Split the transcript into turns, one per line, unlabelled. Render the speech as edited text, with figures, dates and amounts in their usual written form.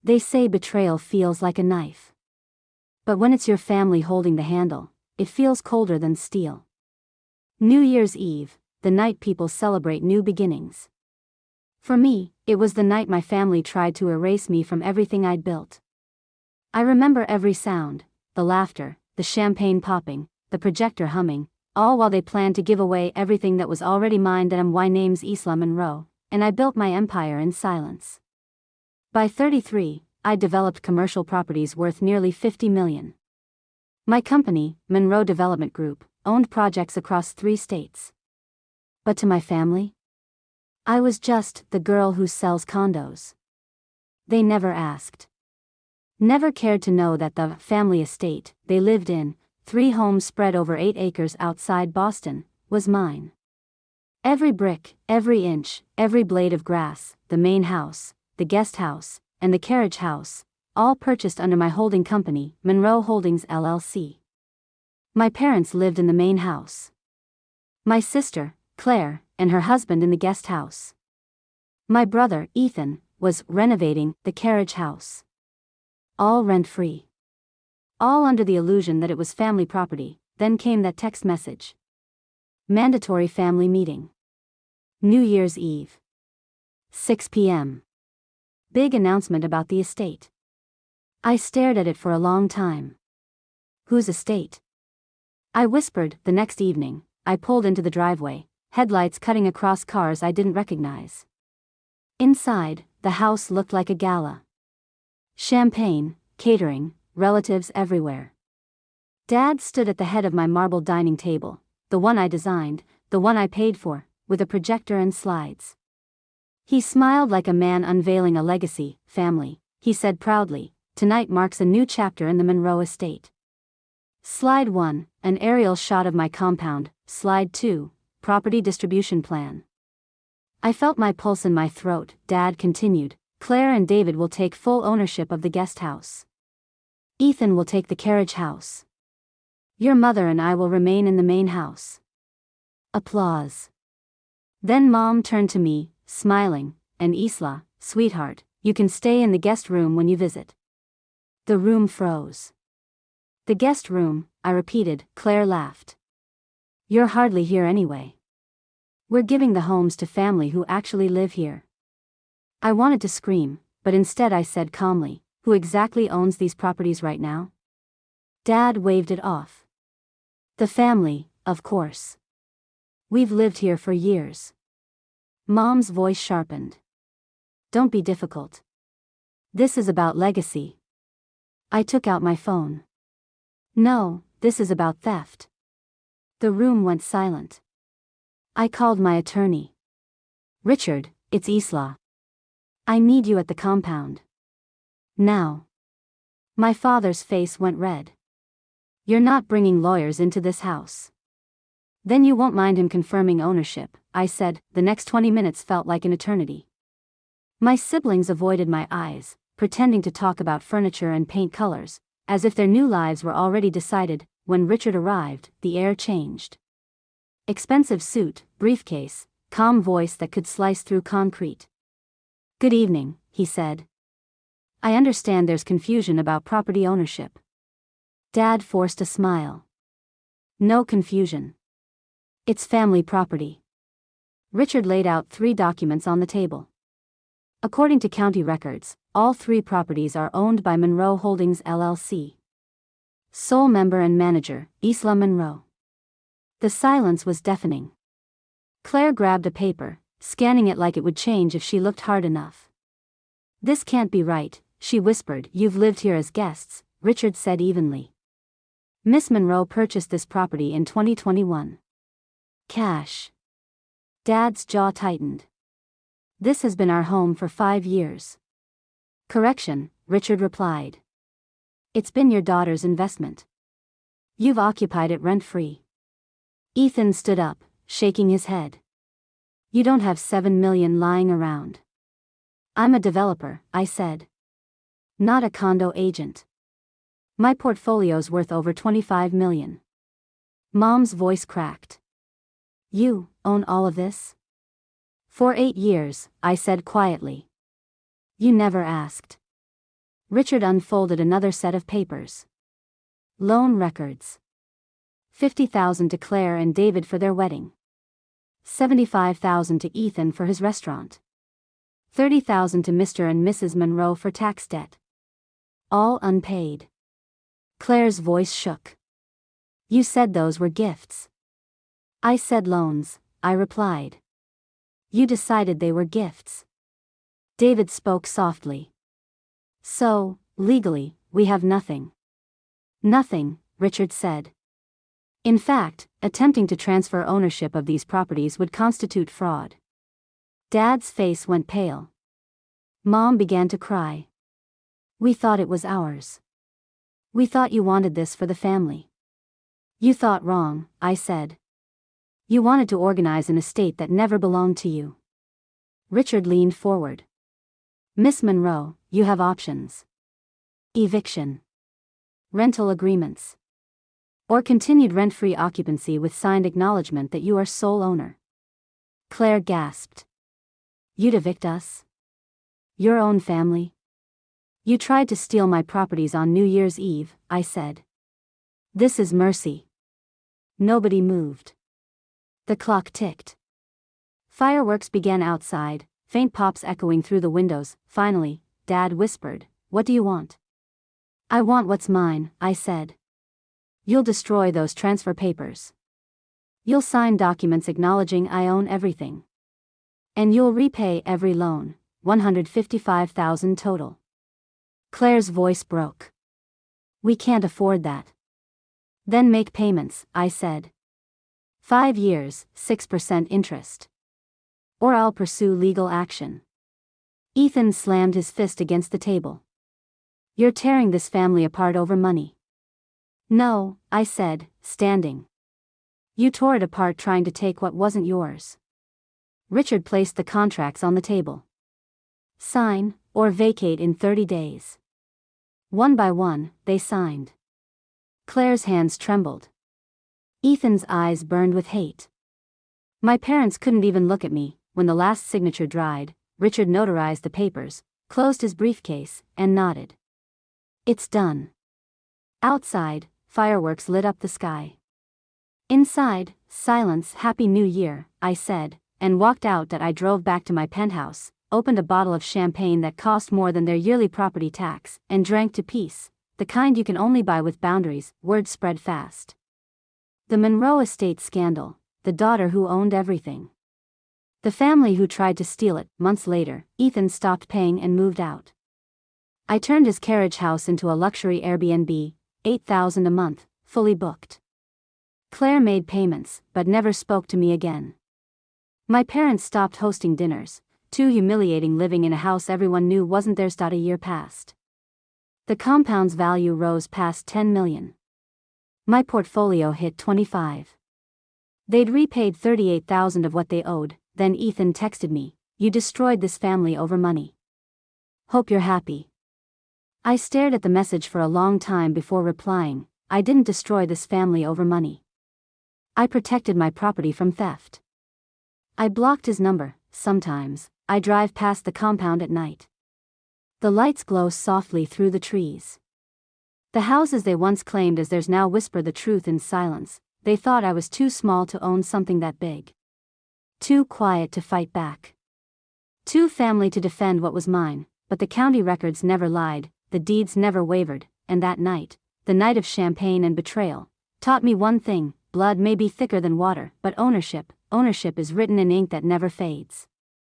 They say betrayal feels like a knife. But when it's your family holding the handle, it feels colder than steel. New Year's Eve, the night people celebrate new beginnings. For me, it was the night my family tried to erase me from everything I'd built. I remember every sound, the laughter, the champagne popping, the projector humming, all while they planned to give away everything that was already mine. My name's Isla Monroe, and I built my empire in silence. By 33, I'd developed commercial properties worth nearly $50 million. My company, Monroe Development Group, owned projects across 3 states. But to my family, I was just the girl who sells condos. They never asked. Never cared to know that the family estate they lived in, 3 homes spread over 8 acres outside Boston, was mine. Every brick, every inch, every blade of grass, the main house, the guest house, and the carriage house, all purchased under my holding company, Monroe Holdings LLC. My parents lived in the main house. My sister, Claire, and her husband in the guest house. My brother, Ethan, was renovating the carriage house. All rent-free. All under the illusion that it was family property. Then came that text message. Mandatory family meeting. New Year's Eve. 6 p.m. Big announcement about the estate. I stared at it for a long time. Whose estate? I whispered. The next evening, I pulled into the driveway, headlights cutting across cars I didn't recognize. Inside, the house looked like a gala. Champagne, catering, relatives everywhere. Dad stood at the head of my marble dining table, the one I designed, the one I paid for, with a projector and slides. He smiled like a man unveiling a legacy. Family, he said proudly, tonight marks a new chapter in the Monroe estate. Slide 1, an aerial shot of my compound. Slide 2, property distribution plan. I felt my pulse in my throat. Dad continued, Claire and David will take full ownership of the guest house. Ethan will take the carriage house. Your mother and I will remain in the main house. Applause. Then Mom turned to me, smiling, and Isla, sweetheart, you can stay in the guest room when you visit. The room froze. The guest room, I repeated. Claire laughed. You're hardly here anyway. We're giving the homes to family who actually live here. I wanted to scream, but instead I said calmly, who exactly owns these properties right now? Dad waved it off. The family, of course. We've lived here for years. Mom's voice sharpened. Don't be difficult. This is about legacy. I took out my phone. No, this is about theft. The room went silent. I called my attorney. Richard, it's Isla. I need you at the compound. Now. My father's face went red. You're not bringing lawyers into this house. Then you won't mind him confirming ownership, I said. The next 20 minutes felt like an eternity. My siblings avoided my eyes, pretending to talk about furniture and paint colors, as if their new lives were already decided. When Richard arrived, the air changed. Expensive suit, briefcase, calm voice that could slice through concrete. Good evening, he said. I understand there's confusion about property ownership. Dad forced a smile. No confusion. It's family property. Richard laid out 3 documents on the table. According to county records, all 3 properties are owned by Monroe Holdings LLC. Sole member and manager, Isla Monroe. The silence was deafening. Claire grabbed a paper, scanning it like it would change if she looked hard enough. This can't be right, she whispered. You've lived here as guests, Richard said evenly. Miss Monroe purchased this property in 2021. Cash. Dad's jaw tightened. This has been our home for 5 years. Correction, Richard replied. It's been your daughter's investment. You've occupied it rent-free. Ethan stood up, shaking his head. You don't have $7 million lying around. I'm a developer, I said. Not a condo agent. My portfolio's worth over $25 million. Mom's voice cracked. You own all of this? For 8 years, I said quietly. You never asked. Richard unfolded another set of papers. Loan records. $50,000 to Claire and David for their wedding. $75,000 to Ethan for his restaurant. $30,000 to Mr. and Mrs. Monroe for tax debt. All unpaid. Claire's voice shook. You said those were gifts. I said loans, I replied. You decided they were gifts. David spoke softly. So, legally, we have nothing. Nothing, Richard said. In fact, attempting to transfer ownership of these properties would constitute fraud. Dad's face went pale. Mom began to cry. We thought it was ours. We thought you wanted this for the family. You thought wrong, I said. You wanted to organize an estate that never belonged to you. Richard leaned forward. Miss Monroe, you have options. Eviction. Rental agreements. Or continued rent-free occupancy with signed acknowledgement that you are sole owner. Claire gasped. You'd evict us? Your own family? You tried to steal my properties on New Year's Eve, I said. This is mercy. Nobody moved. The clock ticked. Fireworks began outside, faint pops echoing through the windows. Finally, Dad whispered, What do you want? I want what's mine, I said. You'll destroy those transfer papers. You'll sign documents acknowledging I own everything. And you'll repay every loan, $155,000 total. Claire's voice broke. We can't afford that. Then make payments, I said. 5 years, 6% interest. Or I'll pursue legal action. Ethan slammed his fist against the table. You're tearing this family apart over money. No, I said, standing. You tore it apart trying to take what wasn't yours. Richard placed the contracts on the table. Sign, or vacate in 30 days. One by one, they signed. Claire's hands trembled. Ethan's eyes burned with hate. My parents couldn't even look at me. When the last signature dried, Richard notarized the papers, closed his briefcase, and nodded. It's done. Outside, fireworks lit up the sky. Inside, silence. Happy New Year, I said, and walked out. I drove back to my penthouse, opened a bottle of champagne that cost more than their yearly property tax, and drank to peace, the kind you can only buy with boundaries. Word spread fast. The Monroe estate scandal, the daughter who owned everything. The family who tried to steal it. Months later, Ethan stopped paying and moved out. I turned his carriage house into a luxury Airbnb, $8,000 a month, fully booked. Claire made payments, but never spoke to me again. My parents stopped hosting dinners, too humiliating living in a house everyone knew wasn't theirs. A year passed. The compound's value rose past $10 million. My portfolio hit 25. They'd repaid $38,000 of what they owed. Then Ethan texted me, You destroyed this family over money. Hope you're happy. I stared at the message for a long time before replying, I didn't destroy this family over money. I protected my property from theft. I blocked his number. Sometimes, I drive past the compound at night. The lights glow softly through the trees. The houses they once claimed as theirs now whisper the truth in silence. They thought I was too small to own something that big. Too quiet to fight back. Too family to defend what was mine, but the county records never lied, the deeds never wavered, and that night, the night of champagne and betrayal, taught me one thing: blood may be thicker than water, but ownership is written in ink that never fades.